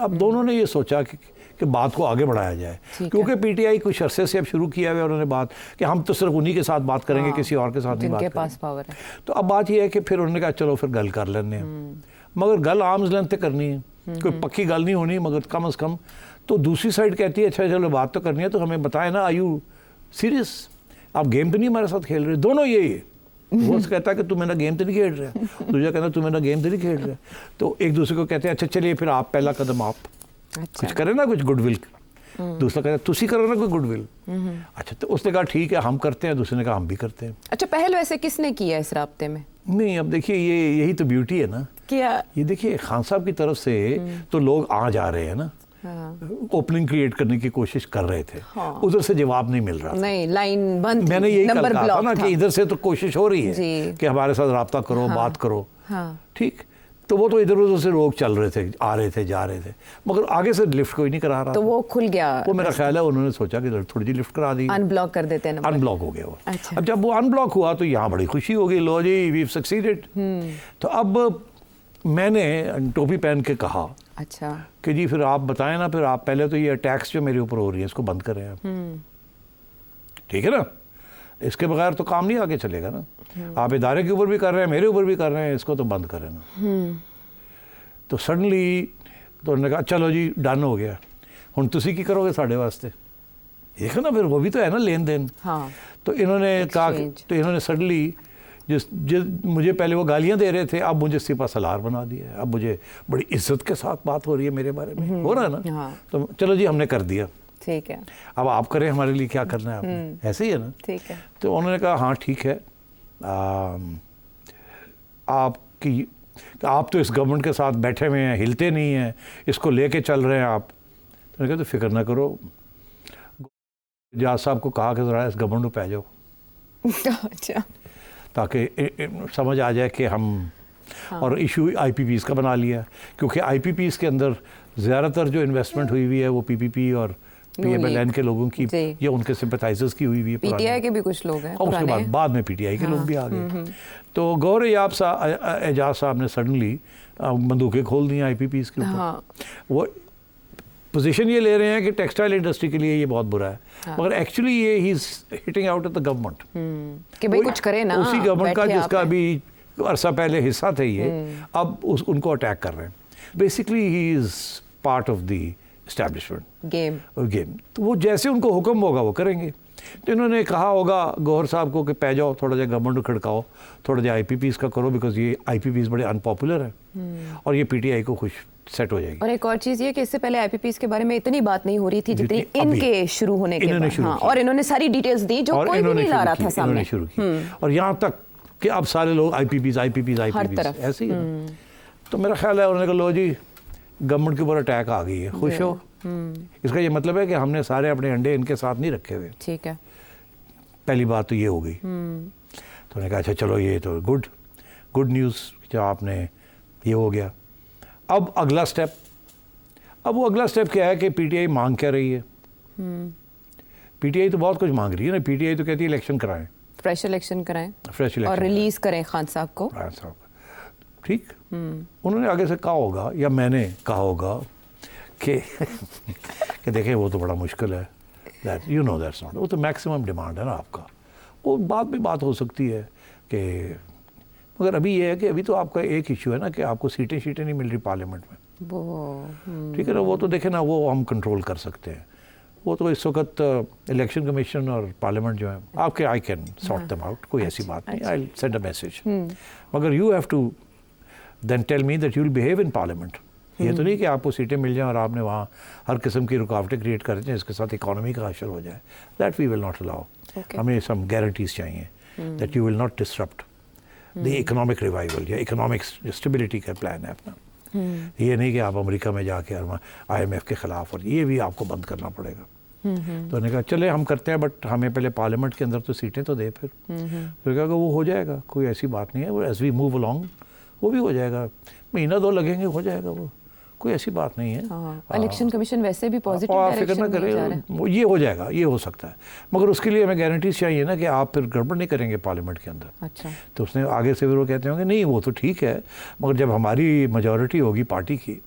अब दोनों ने ये सोचा कि बात को आगे बढ़ाया जाए, क्योंकि पीटीआई कुछ अरसे से अब शुरू किया है उन्होंने बात कि हम तो सिर्फ उन्हीं के साथ बात करेंगे, किसी और के साथ नहीं बात करेंगे, पास पावर है। तो अब बात ये है कि फिर उन्होंने कहा चलो फिर गल कर लेने हैं, मगर गल आर्म्स लेंथ पे करनी है, कोई पक्की गल नहीं होनी, मगर कम से कम। तो दूसरी साइड कहती है अच्छा चलो बात तो करनी है, तो हमें बताए ना, आर यू सीरियस, आप गेम तो नहीं हमारे साथ खेल रहे? दोनों यही है, वो कहता है कि तू मेरा गेम तो नहीं खेल रहा है, दूसरा कहता है तू मेरा गेम तो नहीं खेल रहा है। तो एक दूसरे को कहते हैं अच्छा चलिए फिर आप पहला कदम आप कुछ करें ना, कुछ गुडविल। दूसरा कहता है तुसी करो ना कोई गुडविल। अच्छा, तो उसने कहा ठीक है हम करते हैं, दूसरे ने कहा हम भी करते हैं। अच्छा, पहल वैसे किसने किया इस राब्ते में? नहीं, अब देखिए ये यही तो ब्यूटी है ना, क्या ये देखिए खान साहब की तरफ से तो लोग आ जा रहे हैं ना, ओपनिंग क्रिएट करने की कोशिश कर रहे थे, उधर से जवाब नहीं मिल रहा था, नहीं लाइन बंद, मैंने यही कहा था ना कि इधर से तो कोशिश हो रही है कि हमारे साथ राब्ता करो, बात करो, ठीक। तो वो तो इधर उधर से लोग चल रहे थे, आ रहे थे, जा रहे थे, मगर आगे से लिफ्ट कोई नहीं करा रहा, तो वो खुल गया। वो मेरा ख्याल है उन्होंने सोचा कि थोड़ी सी लिफ्ट करा दी, अनब्लॉक कर देते हैं, अनब्लॉक हो गया वो। अच्छा। अब जब वो अनब्लॉक हुआ तो यहाँ बड़ी खुशी हो गई, लो जी वी हैव सक्सीडेड। तो अब मैंने टोपी पहन के कहा अच्छा कि जी फिर आप बताएं ना, फिर आप पहले तो ये अटैक्स जो मेरे ऊपर हो रही है इसको बंद करें आप, ठीक है ना, इसके बगैर तो काम नहीं आगे चलेगा ना, आप इदारे के ऊपर भी कर रहे हैं, मेरे ऊपर भी कर रहे हैं, इसको तो बंद करें ना। तो सडनली तो उन्होंने कहा चलो जी डन हो गया, हुण तुसी की करोगे साढ़े वास्ते, देखो ना, फिर वो भी तो है ना लेन देन। हाँ। तो इन्होंने कहा, तो इन्होंने सडनली जिस मुझे पहले वो गालियां दे रहे थे, अब मुझे सिपा सलार बना दिया है, अब मुझे बड़ी इज्जत के साथ बात हो रही है मेरे बारे में, हो रहा है ना। हाँ। तो चलो जी हमने कर दिया, ठीक है, अब आप करें हमारे लिए क्या करना है आपने, ऐसे ही है ना, ठीक है। तो उन्होंने कहा हाँ ठीक है, आप तो इस गवर्नमेंट के साथ बैठे हुए हैं, हिलते नहीं हैं, इसको लेके चल रहे हैं आप। तो मैंने कहा तो फिक्र ना करो, जाज साहब को कहा कि ज़रा इस गवर्नमेंट पे आ जाओ, अच्छा, ताकि समझ आ जाए कि हम, हाँ। और इशू आईपीपीज़ का बना लिया, क्योंकि आईपीपीज़ के अंदर ज़्यादातर जो इन्वेस्टमेंट हुई हुई है वो पीपीपी और पीएमएलएन के लोगों की या उनके सिंपैथाइजर्स की हुई है, पीटीआई के भी कुछ लोग हैं, और उसके बाद में पीटीआई के लोग भी आ गए। तो गौर एजाज साहब ने सडनली बंदूकें खोल दी आईपीपीज़ के ऊपर। वो पोजीशन ये ले रहे हैं कि टेक्सटाइल इंडस्ट्री के लिए ये बहुत बुरा है, मगर एक्चुअली ये ही is hitting out at the government कि भाई कुछ करे ना, उसी गवर्नमेंट का जिसका अभी अरसा पहले हिस्सा थे ये, अब उनको अटैक कर रहे हैं। Basically he is part of the establishment game. तो वो जैसे उनको हुक्म होगा वो करेंगे। तो इन्होंने कहा होगा गौहर साहब को कि पै जाओ, थोड़ा जहा गवर्नमेंट को खड़काओ, थोड़ा जहा आईपीपीज़ का करो, बिकॉज ये आईपीपीज़ बड़े अनपॉपुलर है और ये पीटीआई को खुश सेट हो जाएगी। और एक और चीज़ ये कि इससे पहले आईपीपीज़ के बारे में इतनी बात नहीं हो रही थी जितनी इनके शुरू होने के बाद, हाँ, और इन्होंने सारी डिटेल्स दी जो कोई भी नहीं ला रहा था सामने, शुरू की। और यहाँ तक कि अब सारे लोग आईपीपीज़ ऐसे ही है। तो मेरा ख्याल है उन्होंने कहा लो जी गवर्नमेंट के ऊपर अटैक आ गई है, खुश हो। इसका ये मतलब है कि हमने सारे अपने अंडे इनके साथ नहीं रखे हुए, ठीक है, पहली बात तो ये हो गई। तो उन्होंने कहा अच्छा चलो ये तो गुड न्यूज़, जो आपने ये हो गया। अब अगला स्टेप, अब वो अगला स्टेप क्या है कि पीटीआई मांग क्या रही है। पीटीआई तो बहुत कुछ मांग रही है ना, पीटीआई तो कहती है इलेक्शन कराएं, फ्रेश इलेक्शन कराएं, और रिलीज करें खान साहब को, ठीक। उन्होंने आगे से कहा होगा या मैंने कहा होगा कि देखें वो तो बड़ा मुश्किल है, that you know that's not, वो तो मैक्सिमम डिमांड है ना आपका, वो बाद में बात हो सकती है कि, मगर अभी ये है कि अभी तो आपका एक इशू है ना कि आपको सीटें नहीं मिल रही पार्लियामेंट में, वो ठीक है ना, वो तो देखें ना, वो हम कंट्रोल कर सकते हैं, वो तो इस वक्त इलेक्शन कमीशन और पार्लियामेंट जो है आपके, I can sort them out, कोई ऐसी बात नहीं, आई सेंड अ मैसेज, मगर you have to then tell me that you will behave in parliament. ये तो नहीं कि आपको सीटें मिल जाएं और आपने वहाँ हर किस्म की रुकावटें क्रिएट कर दें जिसके साथ इकोनॉमी का असर हो जाए, that we will not allow. हमें सम गारंटीज चाहिए that you will not disrupt the economic revival या इकोनॉमिक स्टेबिलिटी का प्लान है अपना। ये नहीं कि आप अमेरिका में जाके IMF के ख़िलाफ़, और ये भी आपको बंद करना पड़ेगा। तो उन्होंने कहा चले हम करते हैं, बट हमें पहले पार्लियामेंट के अंदर तो सीटें तो दे। फिर तो कहा वो हो जाएगा, कोई ऐसी बात नहीं है, वो एज वी मूव अलोंग वो भी हो जाएगा, महीना दो लगेंगे, हो जाएगा, वो कोई ऐसी बात नहीं है। इलेक्शन कमीशन वैसे भी पॉजिटिव डायरेक्शन में जा रहा है, ये हो जाएगा, ये हो सकता है, मगर उसके लिए हमें गारंटीज चाहिए ना कि आप फिर गड़बड़ नहीं करेंगे पार्लियामेंट के अंदर। अच्छा। तो उसने आगे से फिर वो कहते होंगे नहीं वो तो ठीक है, मगर जब हमारी मेजॉरिटी होगी पार्टी की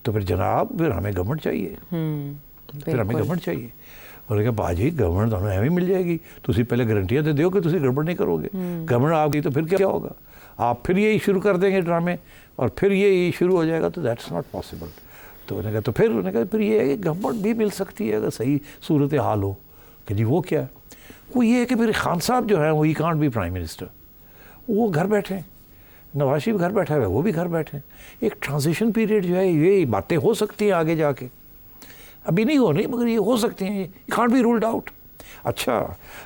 तो फिर जनाब फिर हमें गवर्नमेंट चाहिए, फिर हमें गवर्नमेंट चाहिए। उन्होंने कहा भाजी गवर्नमेंट तो हमें मिल जाएगी, तुसी पहले गारंटियाँ तो दो कि तुसी गड़बड़ नहीं करोगे। गवर्नमेंट आ गई तो फिर क्या होगा, आप फिर यही शुरू कर देंगे ड्रामे और फिर ये शुरू हो जाएगा, तो दैट्स नॉट पॉसिबल। तो उन्होंने कहा तो फिर उन्होंने कहा फिर ये है कि गवर्नमेंट भी मिल सकती है अगर सही सूरत हाल हो। कि जी वो क्या है, वो ये है कि फिर खान साहब जो है वो he can't be prime minister, वो घर बैठे हैं, नवाज शरीफ घर बैठा है, वो भी घर बैठे हैं। एक ट्रांजिशन पीरियड जो है, ये बातें हो सकती हैं आगे जाके, अभी नहीं हो रही मगर ये हो सकती हैं, ये कांट बी रूल्ड आउट। अच्छा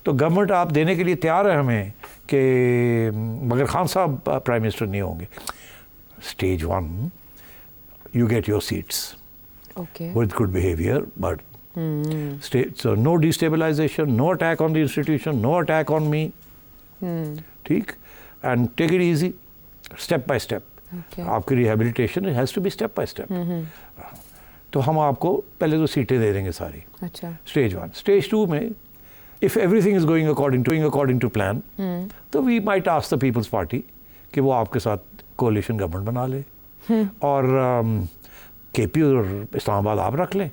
तो गवर्नमेंट आप देने के लिए तैयार है हमें कि मगर खान साहब प्राइम मिनिस्टर नहीं होंगे। Stage 1 you get your seats, okay, with good behavior, but so no destabilization, no attack on the institution, no attack on me, ठीक, and take it easy, step by step. okay. आपकी rehabilitation it has to be step by step. तो हम आपको पहले तो सीटें दे देंगे सारी। अच्छा। Stage 1, Stage 2 में if everything is going according to plan, तो we might ask the People's Party कि वो आपके साथ coalition government बना ले, और केपी और इस्लामाबाद आप रख लें,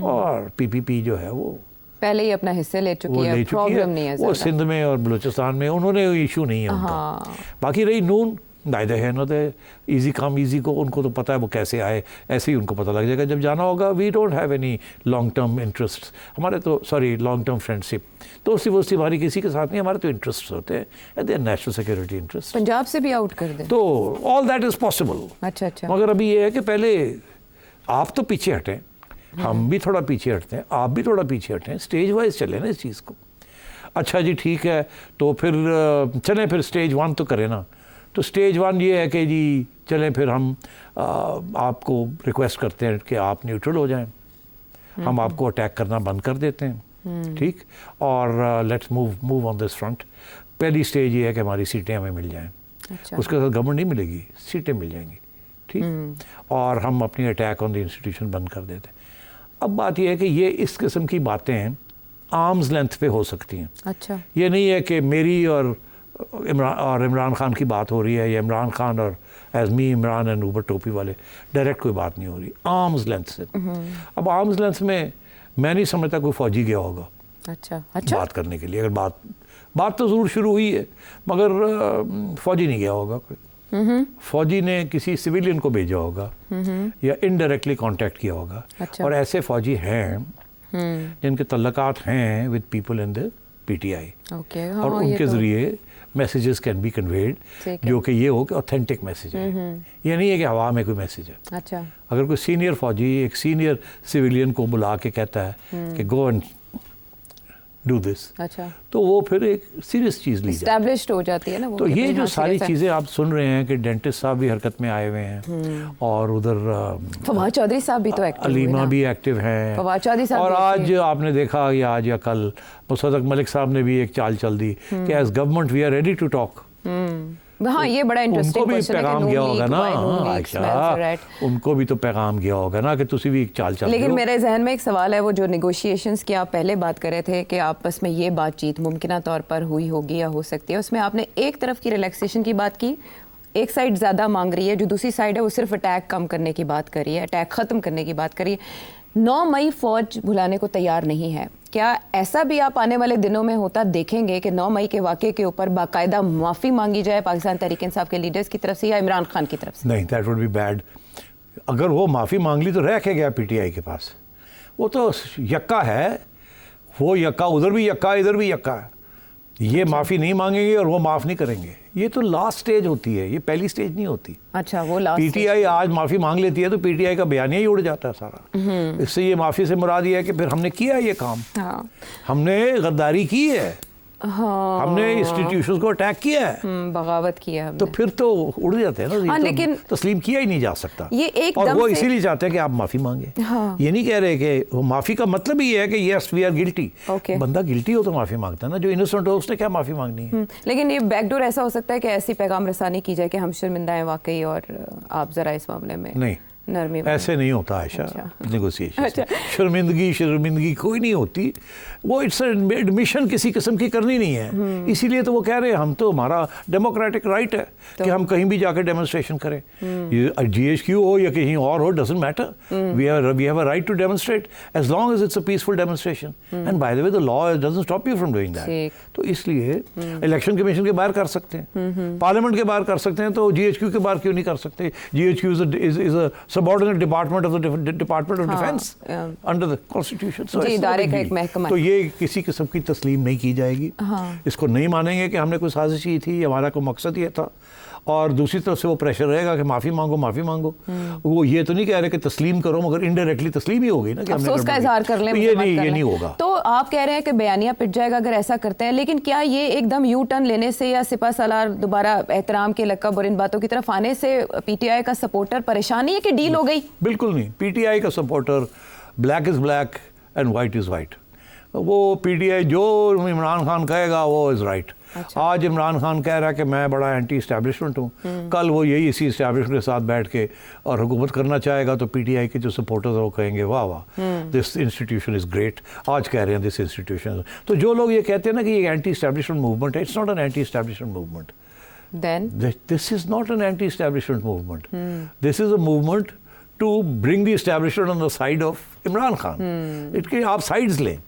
और पीपीपी जो है वो पहले ही अपना हिस्से ले चुकी है, प्रॉब्लम नहीं है वो सिंध में और बलूचिस्तान में उन्होंने इशू नहीं है उनका। बाकी रही नून दायदे है ना, इजी काम इजी को उनको तो पता है वो कैसे आए, ऐसे ही उनको पता लग जाएगा जब जाना होगा। We don't have any long term interest, हमारे तो सॉरी लॉन्ग टर्म फ्रेंडशिप दोस्ती वोस्ती हमारी किसी के साथ नहीं, हमारे तो इंटरेस्ट होते हैं, दे नेशनल सिक्योरिटी इंटरेस्ट। पंजाब से भी आउट कर दें तो ऑल दैट इज पॉसिबल। अच्छा अच्छा। मगर अभी ये है कि पहले आप तो पीछे हटें, हम भी थोड़ा पीछे हटते हैं, आप भी थोड़ा पीछे हटें, स्टेज वाइज चले ना इस चीज़ को। अच्छा जी ठीक है, तो फिर चलें, फिर स्टेज 1 तो करें ना। तो स्टेज 1 ये है कि जी चलें फिर हम आपको रिक्वेस्ट करते हैं कि आप न्यूट्रल हो जाएं, हम आपको अटैक करना बंद कर देते हैं, ठीक, और let's move on this front. पहली स्टेज ये है कि हमारी सीटें हमें मिल जाएं। अच्छा। उसके साथ गवर्नमेंट नहीं मिलेगी, सीटें मिल जाएंगी, ठीक, और हम अपनी अटैक ऑन द इंस्टीट्यूशन बंद कर देते हैं। अब बात यह है कि ये इस किस्म की बातें आर्म्स लेंथ पे हो सकती हैं। अच्छा। ये नहीं है कि मेरी और इमरान खान की बात हो रही है, या इमरान खान और एज़मी इमरान एंड ऊबर टोपी वाले, डायरेक्ट कोई बात नहीं हो रही, आर्म्स लेंथ से। अब आर्म्स लेंथ में मैं नहीं समझता कोई फौजी गया होगा अच्छा अच्छा बात करने के लिए। अगर बात तो ज़रूर शुरू हुई है, मगर फौजी नहीं गया होगा कोई। फौजी ने किसी सिविलियन को भेजा होगा या इनडायरेक्टली कांटेक्ट किया होगा। अच्छा। और ऐसे फौजी हैं जिनके तल्लकात हैं with people in the PTI, और उनके ज़रिए मैसेजेस कैन बी कन्वेड, जो कि ये हो कि ऑथेंटिक मैसेज है, ये नहीं है कि हवा में कोई मैसेज है। अच्छा। अगर कोई सीनियर फौजी एक सीनियर सिविलियन को बुला के कहता है कि गो एंड डू दिस, अच्छा, तो वो फिर एक सीरियस चीज़ ली एस्टैब्लिश्ड हो जाती है ना वो। तो ये जो सारी चीज़ें आप सुन रहे हैं कि डेंटिस्ट साहब भी हरकत में आए हुए हैं, और उधर फवाद चौधरी साहब भी तो एक्टिव, अलीमा भी एक्टिव हैं, फवाद चौधरी साहब, और आज आपने देखा या आज या कल मुसद्दक मलिक साहब ने भी एक चाल चल दी कि as government we are ready to talk. हाँ, ये बड़ा इंटरेस्टिंग क्वेश्चन है कि पैगाम गया होगा ना, आयशा, उनको भी तो पैगाम गया होगा ना कि तुसी भी एक चाल चल। लेकिन मेरे जहन में एक सवाल है, वो जो नेगोशिएशंस की आप पहले बात कर रहे थे कि आपस में ये बातचीत मुमकिन तौर पर हुई होगी या हो सकती है, उसमें आपने एक तरफ की रिलैक्सेशन की बात की, एक साइड ज़्यादा मांग रही है, जो दूसरी साइड है वो सिर्फ अटैक कम करने की बात कर रही है, अटैक ख़त्म करने की बात कर रही है। 9 मई फ़ौज भुलाने को तैयार नहीं है। क्या ऐसा भी आप आने वाले दिनों में होता देखेंगे कि 9 मई के वाक़े के ऊपर बाकायदा माफ़ी मांगी जाए पाकिस्तान तहरीक इंसाफ के लीडर्स की तरफ से या इमरान खान की तरफ से? नहीं, दैट वुड बी बैड। अगर वो माफ़ी मांग ली तो रह के गया पीटीआई के पास, वो तो यक्का है, वो यक्का उधर भी यक्का इधर भी यक्का है। ये माफ़ी नहीं मांगेंगे और वो माफ़ नहीं करेंगे, ये तो लास्ट स्टेज होती है, ये पहली स्टेज नहीं होती। अच्छा, वो लास्ट पीटीआई आज माफ़ी मांग लेती है तो पीटीआई का बयानिया ही उड़ जाता है सारा। इससे ये माफ़ी से मुराद ये है कि फिर हमने किया ये काम, हाँ, हमने गद्दारी की है, हाँ, हमने इंस्टीट्यूशंस को अटैक किया है, बगावत किया हमने। तो फिर तो उड़ जाते हैं ना। हाँ, तो लेकिन तस्लीम किया ही नहीं जा सकता, ये एक और दम वो से इसीलिए चाहते हैं कि आप माफ़ी मांगे। हाँ। ये नहीं कह रहे कि माफ़ी का मतलब ही है कि यस वी आर गिल्टी। बंदा गिल्टी हो तो माफ़ी मांगता है ना, जो इनोसेंट हो उसने क्या माफ़ी मांगनी है। लेकिन ये बैकडोर ऐसा हो सकता है कि ऐसी पैगाम रसानी की जाए कि हम शर्मिंदा हैं वाकई, और आप ज़रा इस मामले में नहीं, नरमी ऐसे नहीं होता आयशा नेगोशिएशन। शर्मिंदगी कोई नहीं होती, वो इट्स एडमिशन किसी किस्म की करनी नहीं है। इसीलिए तो वो कह रहे हैं हम तो, हमारा डेमोक्रेटिक राइट है कि हम कहीं भी जाकर डेमोन्स्ट्रेशन करें, GHQ हो या कहीं और हो, doesn't matter, we have a right to demonstrate as long as it's a peaceful demonstration, and by the way the law doesn't stop you from doing that. तो इसलिए इलेक्शन कमीशन के बाहर कर सकते हैं, पार्लियामेंट के बाहर कर सकते हैं, तो GHQ के बाहर क्यों नहीं कर सकते? GHQ is a subordinate department of the department of defence under the constitution. तो ये किसी किस्म की तस्लीम नहीं की जाएगी। इसको नहीं मानेंगे कि हमने कोई साजिश की थी, हमारा कोई मकसद ये था। और दूसरी तरफ से वो प्रेशर रहेगा कि माफ़ी मांगो। वो ये तो नहीं कह रहे कि तस्लीम करो, मगर इनडायरेक्टली तस्लीम ही होगी ना कि हमने अफसोस का इजहार कर लें, तो ये नहीं होगा। तो आप कह रहे हैं कि बयानिया पिट जाएगा अगर ऐसा करते हैं, लेकिन क्या ये एकदम यू टर्न लेने से या सिपा सलार दोबारा एहतराम के लक़ब और इन बातों की तरफ आने से PTI का सपोर्टर परेशान नहीं है कि डील हो गई? बिल्कुल नहीं। PTI का supporter black is black and white is white. वो PTI जो इमरान खान कहेगा वो इज़ राइट। आज इमरान खान कह रहा है कि मैं बड़ा एंटी इस्टेब्लिशमेंट हूँ, कल वो यही इसी इस्टेब्लिशमेंट के साथ बैठ के और हुकूमत करना चाहेगा, तो PTI के जो सपोर्टर्स हैं वो कहेंगे वाह वाह दिस इंस्टीट्यूशन इज़ ग्रेट। आज कह रहे हैं दिस इंस्टीट्यूशन। तो जो लोग ये कहते हैं ना कि ये एंटी इस्टेब्लिशमेंट मूवमेंट है, it's not an anti establishment movement. Then this is not an anti-establishment movement. This is a movement to bring the establishment on the side of Imran Khan. इसके आप साइड्स लें।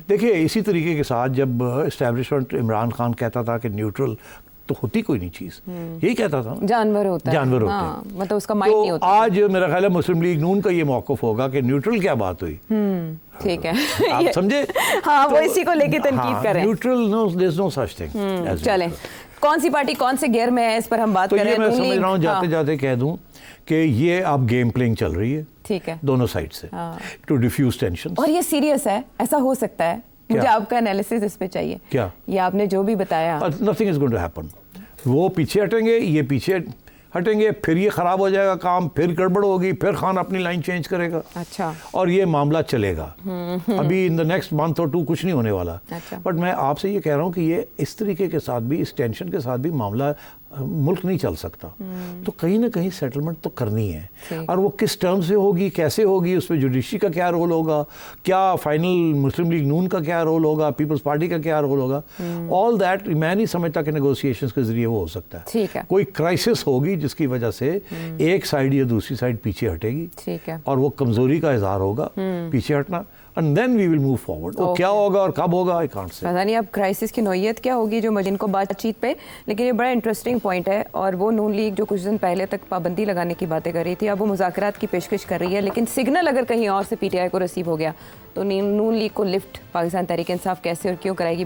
देखिए इसी तरीके के साथ जब इस्टेब्लिशमेंट इमरान खान कहता था कि न्यूट्रल, तो होती कोई नहीं चीज़, यही कहता था, जानवर होते हैं। मतलब उसका माइंड नहीं होता। आज मेरा ख्याल है मुस्लिम लीग नून का ये मौक़िफ़ होगा कि न्यूट्रल क्या बात हुई। ठीक है, आप समझे? हाँ, वो इसी को लेके तनकीद करें। Neutral, there is no such thing. चलें, कौन सी पार्टी कौन से गेयर में है इस पर हम बात करें। मैं समझ रहा हूँ जाते जाते कह दूं कि ये अब गेम प्लेइंग चल रही है, ठीक है, दोनों साइड से, टू डिफ्यूज टेंशन। और ये सीरियस है, ऐसा हो सकता है? मुझे आपका एनालिसिस इस पे चाहिए। क्या? ये आपने जो भी बताया, nothing is going to happen. वो पीछे हटेंगे, ये पीछे हटेंगे, फिर ये खराब हो जाएगा काम, फिर गड़बड़ होगी, फिर खान अपनी लाइन चेंज करेगा। अच्छा। और ये मामला चलेगा। अभी इन द नेक्स्ट मंथ और 2 कुछ नहीं होने वाला। अच्छा। बट मैं आपसे ये कह रहा हूँ कि ये इस तरीके के साथ भी, इस टेंशन के साथ भी मामला मुल्क नहीं चल सकता। तो कहीं ना कहीं सेटलमेंट तो करनी है, और वो किस टर्म से होगी, कैसे होगी, उसमें जुडिशरी का क्या रोल होगा, क्या फाइनल मुस्लिम लीग नून का क्या रोल होगा, पीपल्स पार्टी का क्या रोल होगा, ऑल दैट मैं नहीं समझता कि नेगोशिएशंस के जरिए वो हो सकता है। ठीक है। कोई क्राइसिस होगी जिसकी वजह से एक साइड या दूसरी साइड पीछे हटेगी, ठीक है, और वो कमजोरी का इजहार होगा, पीछे हटना, and then we will move forward। वो क्या होगा और कब होगा, I can't say। पता नहीं अब क्राइसिस की नौयत क्या होगी जो मजिन को बातचीत पे, लेकिन ये बड़ा इंटरेस्टिंग पॉइंट है। और वो नून लीग जो कुछ दिन पहले तक पाबंदी लगाने की बातें कर रही थी, अब वो मुज़ाकरात की पेशकश कर रही है, लेकिन सिग्नल अगर कहीं और से PTI को रिसीव हो गया तो नून लीग को लिफ्ट पाकिस्तान तहरीक इंसाफ कैसे और क्यों कराएगी?